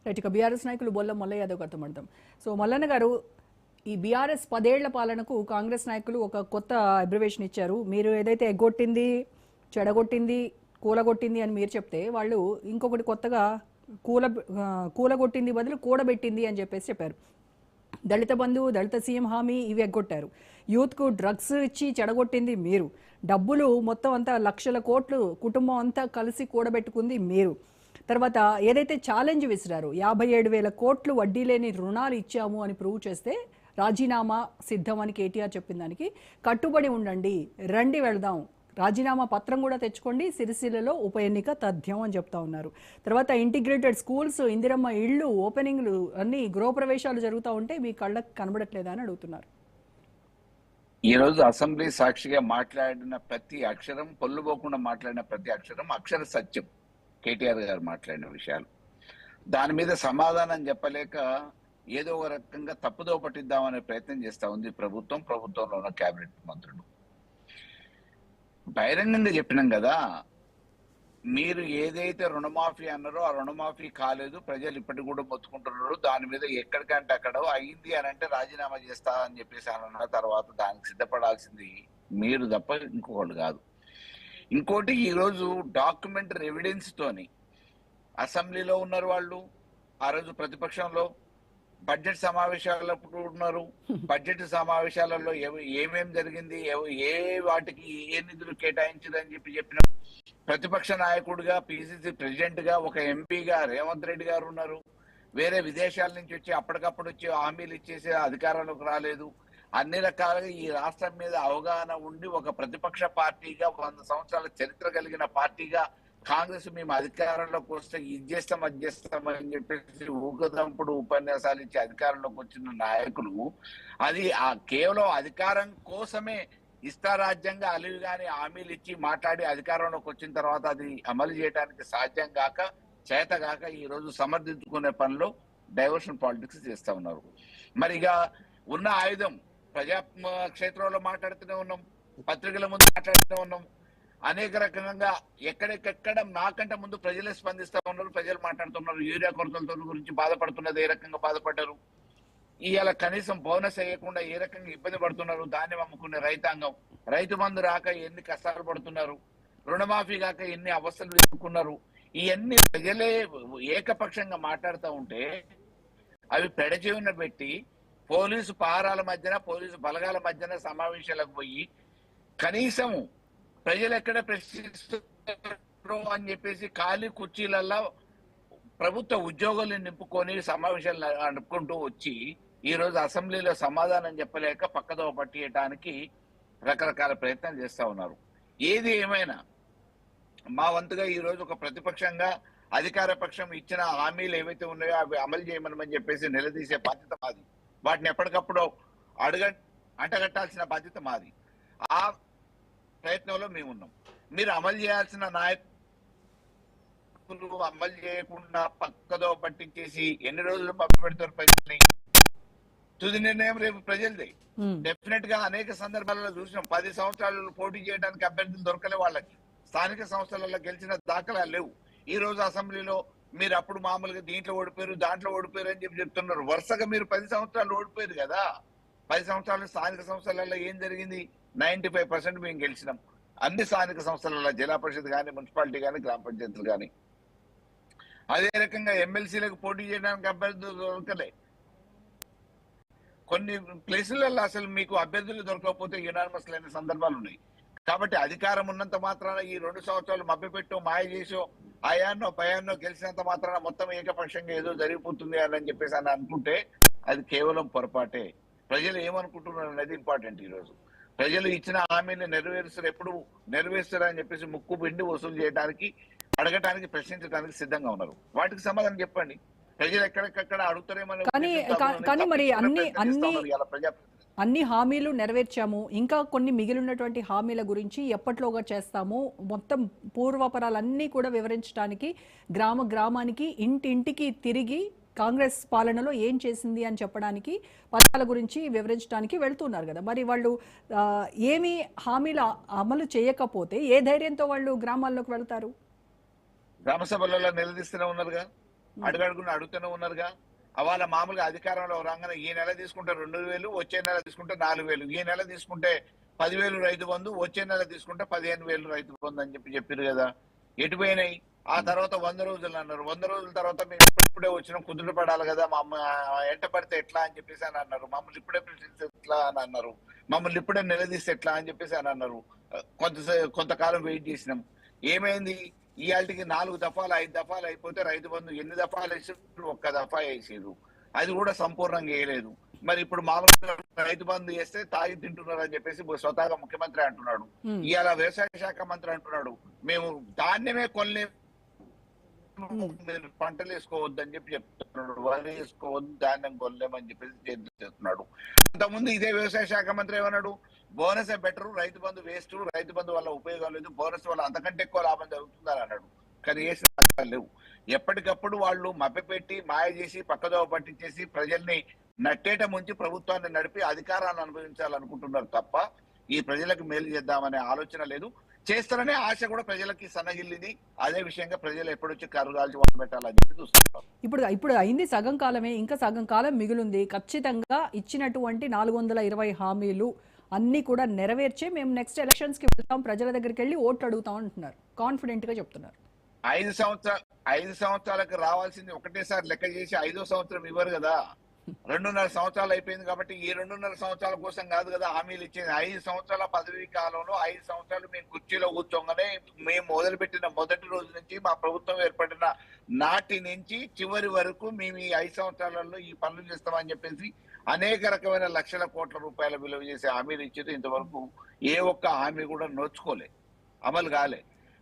Right. ఇక BRS నాయకులు బొల్ల మల్లయ్య యాదవ్ గారితో మాట్లాడదాం. సో మల్లన్న గారు, ఈ బీఆర్ఎస్ 10 ఏళ్ల పాలనకు కాంగ్రెస్ నాయకులు ఒక కొత్త అబ్రివేషన్ ఇచ్చారు. మీరు ఏదైతే ఎగ్గొట్టింది, చెడగొట్టింది, కూలగొట్టింది అని మీరు చెప్తే, వాళ్ళు ఇంకొకటి కొత్తగా కూల కూలగొట్టింది బదులు కూడబెట్టింది అని చెప్పారు. దళిత బంధు, దళిత సీఎం హామీ ఇవి ఎగ్గొట్టారు. యూత్కు డ్రగ్స్ ఇచ్చి చెడగొట్టింది మీరు. డబ్బులు మొత్తం అంతా లక్షల కోట్లు కుటుంబం అంతా కలిసి కూడబెట్టుకుంది మీరు. తర్వాత ఏదైతే ఛాలెంజ్ విసిరారు, 57,000 కోట్లు వడ్డీ లేని రుణాలు ఇచ్చాము అని ప్రూవ్ చేస్తే రాజీనామా సిద్ధం అని కేటీఆర్ చెప్పిన దానికి కట్టుబడి ఉండండి, రండి వెళదాం, రాజీనామా పత్రం కూడా తెచ్చుకోండి, సిరిసిల్లలో ఉప ఎన్నిక తథ్యం అని చెప్తా ఉన్నారు. తర్వాత ఇంటిగ్రేటెడ్ స్కూల్స్, ఇందిరమ్మ ఇళ్ళు, ఓపెనింగ్లు అన్ని గృహప్రవేశాలు జరుగుతూ ఉంటే మీ కళ్ళకు కనబడట్లేదా అని అడుగుతున్నారు. ఈ రోజు అసెంబ్లీ సాక్షిగా మాట్లాడిన ప్రతి అక్షరం, పొల్లుపోకుండా మాట్లాడిన ప్రతి అక్షరం అక్షర సత్యం. కేటీఆర్ గారు మాట్లాడిన విషయాలు, దాని మీద సమాధానం చెప్పలేక ఏదో ఒక రకంగా తప్పుదో పట్టిద్దామనే ప్రయత్నం చేస్తా ఉంది ప్రభుత్వంలో ఉన్న కేబినెట్ మంత్రులు. బహిరంగంగా చెప్పినాం కదా, మీరు ఏదైతే రుణమాఫీ అన్నారో ఆ రుణమాఫీ కాలేదు, ప్రజలు ఇప్పటికి కూడా మొత్తుకుంటున్నారు. దాని మీద ఎక్కడికంటే అక్కడ అయింది అని అంటే రాజీనామా చేస్తా అని చెప్పేసి అన్న తర్వాత దానికి సిద్ధపడాల్సింది మీరు తప్ప ఇంకొకళ్ళు కాదు. ఇంకోటి, ఈరోజు డాక్యుమెంటరీ ఎవిడెన్స్ తోని అసెంబ్లీలో ఉన్నారు వాళ్ళు, ఆ రోజు ప్రతిపక్షంలో బడ్జెట్ సమావేశాలప్పుడు ఉన్నారు. బడ్జెట్ సమావేశాలలో ఏమేం జరిగింది, ఏ వాటికి ఏ నిధులు కేటాయించదని చెప్పిన ప్రతిపక్ష నాయకుడిగా, పిసిసి ప్రెసిడెంట్ గా, ఒక ఎంపీగా రేవంత్ రెడ్డి గారు ఉన్నారు. వేరే విదేశాల నుంచి వచ్చి అప్పటికప్పుడు వచ్చి హామీలు ఇచ్చేసి అధికారంలోకి రాలేదు. అన్ని రకాలుగా ఈ రాష్ట్రం మీద అవగాహన ఉండి ఒక ప్రతిపక్ష పార్టీగా, 100 సంవత్సరాల చరిత్ర కలిగిన పార్టీగా కాంగ్రెస్ మేము అధికారంలోకి వస్తే ఇది చేస్తాం అది చేస్తామని చెప్పేసి ఊకదంపుడు ఉపన్యాసాలు ఇచ్చి అధికారంలోకి వచ్చిన నాయకులు, అది కేవలం అధికారం కోసమే ఇష్టారాజ్యంగా అలివి గాని హామీలు ఇచ్చి మాట్లాడి అధికారంలోకి వచ్చిన తర్వాత అది అమలు చేయడానికి సాధ్యం కాక, చేతగాక ఈ రోజు సమర్థించుకునే పనిలో డైవర్షన్ పాలిటిక్స్ చేస్తా ఉన్నారు. మరి ఇక ఉన్న ఆయుధం ప్రజా క్షేత్రంలో మాట్లాడుతూనే ఉన్నాం, పత్రికల ముందు మాట్లాడుతూనే ఉన్నాం, అనేక రకంగా ఎక్కడెక్కడ నాకంటే ముందు ప్రజలే స్పందిస్తూ ఉన్నారు, ప్రజలు మాట్లాడుతున్నారు. యూరియా కొరతలతో గురించి బాధపడుతున్నది, ఏ రకంగా బాధపడ్డారు, ఇవాళ కనీసం బోనస్ వేయకుండా ఏ రకంగా ఇబ్బంది పడుతున్నారు, ధాన్యం అమ్ముకునే రైతాంగం, రైతు బంధు రాక ఎన్ని కష్టాలు పడుతున్నారు, రుణమాఫీ కాక ఎన్ని అవస్థలు ఎదుర్కొన్నారు, ఇవన్నీ ప్రజలే ఏకపక్షంగా మాట్లాడుతూ ఉంటే అవి పెడచెవిన పెట్టి పోలీసు పహారాల మధ్యన, పోలీసు బలగాల మధ్యన సమావేశాలకు పోయి కనీసం ప్రజలు ఎక్కడ ప్రశ్నిస్తారు అని చెప్పేసి ఖాళీ కుర్చీలలో ప్రభుత్వ ఉద్యోగులను నింపుకొని సమావేశాలు నడుపుకుంటూ వచ్చి ఈ రోజు అసెంబ్లీలో సమాధానం చెప్పలేక పక్కదో పట్టియటానికి రకరకాల ప్రయత్నాలు చేస్తా ఉన్నారు. ఏది ఏమైనా మా వంతుగా ఈ రోజు ఒక ప్రతిపక్షంగా అధికార పక్షం ఇచ్చిన హామీలు ఏవైతే ఉన్నాయో అవి అమలు చేయమని చెప్పేసి నిలదీసే బాధ్యత మాది. వాటిని ఎప్పటికప్పుడు అంటగట్టాల్సిన బాధ్యత మాది. ఆ ప్రయత్నంలో మేము ఉన్నాం. మీరు అమలు చేయాల్సిన నాయకులు అమలు చేయకుండా పక్కదో పట్టించేసి ఎన్ని రోజులు పెడతారు ప్రజల్ని? తుది నిర్ణయం రేపు ప్రజలదే. డెఫినెట్ గా అనేక సందర్భాలలో చూసినాం, 10 సంవత్సరాలు పోటీ చేయడానికి అభ్యర్థులు దొరకలే వాళ్ళకి, స్థానిక సంస్థలలో గెలిచిన దాఖలాలు లేవు. ఈ రోజు అసెంబ్లీలో మీరు అప్పుడు మామూలుగా దీంట్లో ఓడిపోయారు, దాంట్లో ఓడిపోయారు అని చెప్తున్నారు. వరుసగా మీరు 10 సంవత్సరాలు ఓడిపోయారు కదా. 10 సంవత్సరాలు స్థానిక సంస్థలలో ఏం జరిగింది? 95% మేము గెలిచినాం. అన్ని స్థానిక సంస్థలలో, జిల్లా పరిషత్ కానీ, మున్సిపాలిటీ కానీ, గ్రామ పంచాయతీలు కానీ. అదే రకంగా ఎమ్మెల్సీలకు పోటీ చేయడానికి అభ్యర్థులు దొరకలే. కొన్ని ప్లేసులలో అసలు మీకు అభ్యర్థులు దొరకకపోతే యునానిమస్ లేని సందర్భాలు ఉన్నాయి. కాబట్టి అధికారం ఉన్నంత మాత్రాన ఈ 2 సంవత్సరాలు మభ్యపెట్టో, మాయ చేసో, ఆయాన్నో భయాన్నో గెలిచినంత మాత్రాన మొత్తం ఏకపక్షంగా ఏదో జరిగిపోతుంది అని చెప్పేసి అని అనుకుంటే అది కేవలం పొరపాటే. ప్రజలు ఏమనుకుంటున్నారు అనేది ఇంపార్టెంట్. ఈ రోజు ప్రజలు ఇచ్చిన హామీని ఎప్పుడు నెరవేరుస్తారని చెప్పేసి ముక్కు పిండి వసూలు చేయడానికి, అడగటానికి, ప్రశ్నించడానికి సిద్ధంగా ఉన్నారు. వాటికి సమాధానం చెప్పండి. ప్రజలు ఎక్కడికక్కడ అడుగుతారేమని. కానీ మరి అన్ని హామీలు నెరవేర్చాము, ఇంకా కొన్ని మిగిలినటువంటి హామీల గురించి ఎప్పట్లోగా చేస్తాము, మొత్తం పూర్వపరాలన్నీ కూడా వివరించడానికి, గ్రామానికి, ఇంటింటికి తిరిగి కాంగ్రెస్ పాలనలో ఏం చేసింది అని చెప్పడానికి, పథకాల గురించి వివరించడానికి వెళ్తున్నారు కదా. మరి వాళ్ళు ఏమి హామీలు అమలు చేయకపోతే ఏ ధైర్యంతో వాళ్ళు గ్రామాల్లోకి వెళ్తారు? గ్రామ సభలలో నిలదీస్తూనే ఉన్నారుగా. అడుగడుగున అడుగుతూనే ఉన్నారుగా. వాళ్ళ మామూలుగా అధికారంలో రాగానే ఈ నెల తీసుకుంటే 2,000, వచ్చే నెల తీసుకుంటే 4,000, ఈ నెల తీసుకుంటే 10,000 రైతు బంధు, వచ్చే నెల తీసుకుంటే 15,000 రైతు బంధు అని చెప్పారు కదా. ఎటు పోయినాయి? ఆ తర్వాత 100 రోజులు అన్నారు. 100 రోజుల తర్వాత మేము ఇప్పుడే వచ్చినాం, కుదుట పడాలి కదా, ఎంట పడితే ఎట్లా అని చెప్పేసి అని అన్నారు. మమ్మల్ని ఇప్పుడే ప్రశ్నిస్తే ఎట్లా అని అన్నారు. మమ్మల్ని ఇప్పుడే నిలదీస్తే ఎట్లా అని చెప్పేసి అని అన్నారు. కొంతకాలం వెయిట్ చేసినాం. ఏమైంది? ఇవాళకి 4 దఫాలు 5 దఫాలు అయిపోతే రైతు బంధు ఎన్ని దఫాలు వేసారు? ఒక్క దఫా వేసారు. అది కూడా సంపూర్ణంగా వేయలేదు. మరి ఇప్పుడు మామూలుగా రైతు బంధు వేస్తే తాగి తింటున్నారు అని చెప్పేసి స్వతహాగా ముఖ్యమంత్రి అంటున్నాడు. ఇవాళ వ్యవసాయ శాఖ మంత్రి అంటున్నాడు మేము ధాన్యమే కొనలేము, పంటలు వేసుకోవద్దు అని చెప్పి చెప్తున్నాడు. వరి వేసుకోవద్దు, ధాన్యం కొనలేమని చెప్పేసి చెప్తున్నాడు. అంతకుముందు ఇదే వ్యవసాయ శాఖ మంత్రి ఏమన్నాడు? Bonus better, Rythu Bandhu waste, Rythu Bandhu వల్ల ఉపయోగం లేదు, బోనస్ వల్ల అంతకంటే ఎక్కువ లాభం జరుగుతుందని అన్నాడు. కానీ వేసిన లేవు. ఎప్పటికప్పుడు వాళ్ళు మభ్యపెట్టి మాయ చేసి పక్కదోవ పట్టించేసి ప్రజల్ని నట్టేట ముంచి ప్రభుత్వాన్ని నడిపి అధికారాన్ని అనుభవించాలనుకుంటున్నారు తప్ప ఈ ప్రజలకు మేలు చేద్దామనే ఆలోచన లేదు. చేస్తారనే ఆశ కూడా ప్రజలకి సన్నగిల్లింది. అదే విషయంగా ప్రజలు ఎప్పుడొచ్చి కరుగాల్చి పెట్టాలని చెప్పి చూస్తున్నారు. ఇప్పుడు అయింది సగం కాలమే, ఇంకా సగం కాలం మిగులుంది. ఖచ్చితంగా ఇచ్చినటువంటి 420 హామీలు అన్ని కూడా నెరవేర్చే మేము నెక్స్ట్ ఎలక్షన్స్ కి వెళ్తాం, ప్రజల దగ్గరికి వెళ్ళి ఓట్లు అడుగుతాం అంటున్నారు. కాన్ఫిడెంట్ గా చెప్తున్నారు. 5 సంవత్సరాలకు రావాల్సింది ఒకటేసారి లెక్క చేసి 5వ సంవత్సరం ఇవ్వరు కదా. 2.5 సంవత్సరాలు అయిపోయింది కాబట్టి ఈ 2.5 సంవత్సరాల కోసం కాదు కదా హామీలు ఇచ్చేది. 5 సంవత్సరాల పదవీ కాలంలో 5 సంవత్సరాలు మేము కుర్చీలో కూర్చోగానే మేము మొదలుపెట్టిన మొదటి రోజు నుంచి మా ప్రభుత్వం ఏర్పడిన నాటి నుంచి చివరి వరకు మేము ఈ 5 సంవత్సరాలలో ఈ పనులు చేస్తామని చెప్పేసి అనేక రకమైన లక్షల కోట్ల రూపాయల విలువ చేసే హామీలు ఇచ్చేది. ఇంతవరకు ఏ ఒక్క హామీ కూడా నోచుకోలే, అమలు కాలే.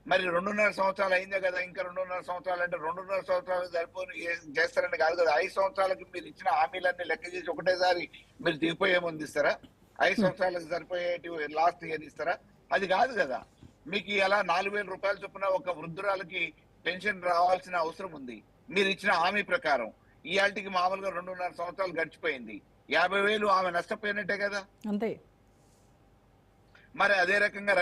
మరి 2.5 సంవత్సరాలు అయిందే కదా, ఇంకా 2.5 సంవత్సరాలు అంటే 2.5 సంవత్సరాలు సరిపోయి చేస్తారని కాదు కదా. 5 సంవత్సరాలకి మీరు ఇచ్చిన హామీలన్నీ లెక్క చేసి ఒకటేసారి మీరు దిగిపోయేముంది ఇస్తారా? 5 సంవత్సరాలకు సరిపోయేటి లాస్ట్ ఇయర్ ఇస్తారా? అది కాదు కదా. మీకు ఇలా 4,000 రూపాయల చొప్పున ఒక వృద్ధురాలకి పెన్షన్ రావాల్సిన అవసరం ఉంది. మీరు ఇచ్చిన హామీ ప్రకారం ఇవాళకి మామూలుగా 2.5 సంవత్సరాలు గడిచిపోయింది. 50,000 ఆమె నష్టపోయినట్టే కదా. అంతే. మరి అదే రకంగా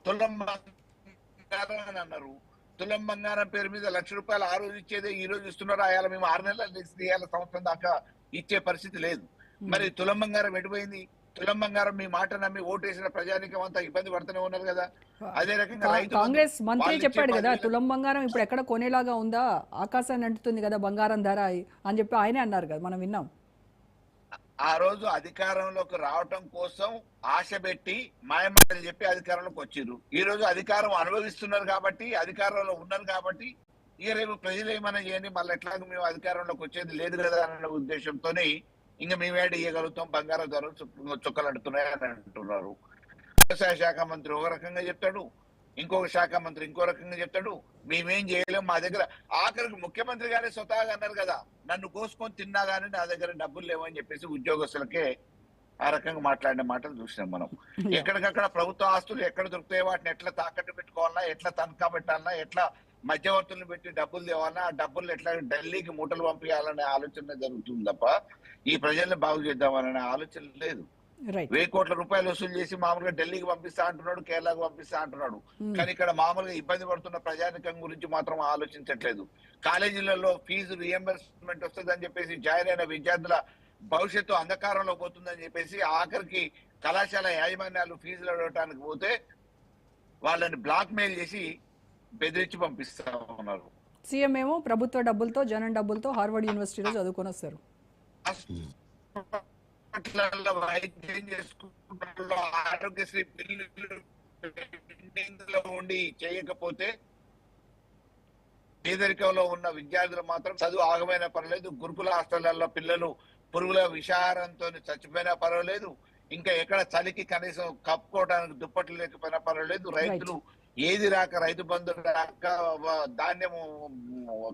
తులం బంగారం అని అన్నారు. తులం బంగారం పేరు మీద 1,00,000 రూపాయలు ఆ రోజు ఇచ్చేదే ఈ రోజు ఇస్తున్నారు. అయాల మేము 6 నెలలు 6 సంవత్సరం దాకా ఇచ్చే పరిస్థితి లేదు. మరి తులం బంగారం ఎటుపోయింది? తులం బంగారం మీ మాట నమ్మి ఓటేసిన ప్రజానికం అంతా ఇబ్బంది పడుతూనే ఉన్నారు కదా. అదే రకంగా కాంగ్రెస్ మంత్రి చెప్పాడు కదా తులం బంగారం ఇప్పుడు ఎక్కడ కొనేలాగా ఉందా, ఆకాశాన్ని అంటుతుంది కదా బంగారం ధర అని చెప్పి ఆయనే అన్నారు కదా, మనం విన్నాం. ఆ రోజు అధికారంలోకి రావటం కోసం ఆశ పెట్టి మాయమాటలు చెప్పి అధికారంలోకి వచ్చిర్రు. ఈ రోజు అధికారం అనుభవిస్తున్నారు కాబట్టి, అధికారంలో ఉన్నారు కాబట్టి ఇక రేపు ప్రజలు ఏమైనా చేయండి, మళ్ళీ ఎట్లాగో మేము అధికారంలోకి వచ్చేది లేదు కదా అన్న ఉద్దేశంతోనే ఇంకా మేమేడ ఇయ్యగలుగుతాం, బంగారం ధరలు చుక్కలు అంటున్నాయి అని అంటున్నారు. వ్యవసాయ శాఖ మంత్రి ఒక రకంగా చెప్తాడు, ఇంకొక శాఖ మంత్రి ఇంకో రకంగా చెప్తాడు. మేమేం చేయలేం, మా దగ్గర ఆఖరికి ముఖ్యమంత్రి గారే స్వతహాగా అన్నారు కదా, నన్ను కోసుకొని తిన్నా కానీ నా దగ్గర డబ్బులు లేవని చెప్పేసి ఉద్యోగస్తులకే ఆ రకంగా మాట్లాడిన మాటలు చూసినాం మనం. ఎక్కడికక్కడ ప్రభుత్వ ఆస్తులు ఎక్కడ దొరుకుతాయో వాటిని ఎట్లా తాకట్టు పెట్టుకోవాలన్నా, ఎట్లా తనఖా పెట్టాలన్నా, ఎట్లా మధ్యవర్తులను పెట్టి డబ్బులు తేవాలన్నా, ఆ డబ్బులు ఎట్లా ఢిల్లీకి మూటలు పంపించాలనే ఆలోచన జరుగుతుంది తప్ప ఈ ప్రజల్ని బాగు చేద్దామనే ఆలోచన లేదు. 1,000 కోట్ల రూపాయలు వసూలు చేసి మామూలుగా ఢిల్లీకి పంపిస్తా అంటున్నాడు, కేరళకు పంపిస్తా అంటున్నాడు. కానీ ఇక్కడ మామూలుగా ఇబ్బంది పడుతున్న ప్రజానికం గురించి మాత్రం ఆలోచించట్లేదు. కాలేజీలలో ఫీజు రియంబర్స్మెంట్ వస్తుందని చెప్పేసి జాయిన్ అయిన విద్యార్థుల భవిష్యత్తు అంధకారంలో పోతుందని చెప్పేసి ఆఖరికి కళాశాల యాజమాన్యాలు ఫీజులు అడగటానికి పోతే వాళ్ళని బ్లాక్ మెయిల్ చేసి బెదిరించి పంపిస్తా ఉన్నారు. సీఎం ఏమో ప్రభుత్వ డబ్బులతో, జనం డబ్బులతో హార్వర్డ్ యూనివర్సిటీలో చదువుకొని వస్తారు. వైద్యం చేసుకుంటారు, ఆరోగ్యశ్రీ బిల్లు ఉండి చేయకపోతే పేదరికంలో ఉన్న విద్యార్థులు మాత్రం చదువు ఆగమైనా పర్వాలేదు, గురుకుల హాస్టళ్లలో పిల్లలు పురుగుల విషారంతో చచ్చిపోయినా పర్వాలేదు, ఇంకా ఎక్కడ చలికి కనీసం కప్పుకోవడానికి దుప్పట్లు లేకపోయినా పర్వాలేదు, రైతులు ఏది రాక రైతు బంధు రాక ధాన్యము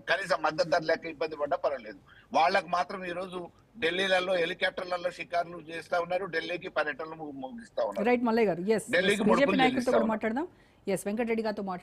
కనీసం మద్దతు ధర లేక ఇబ్బంది పడ్డా పర్వాలేదు. వాళ్ళకు మాత్రం ఈ రోజు ఢిల్లీలలో హెలికాప్టర్లలో షికార్లు చేస్తా ఉన్నారు, ఢిల్లీకి పర్యటనలు ముగిస్తా ఉన్నారు. రైట్ మల్లయ్య గారు, ఢిల్లీకి బీజేపీ నాయకులతో కూడా మాట్లాడదాం. వెంకటరెడ్డి గారితో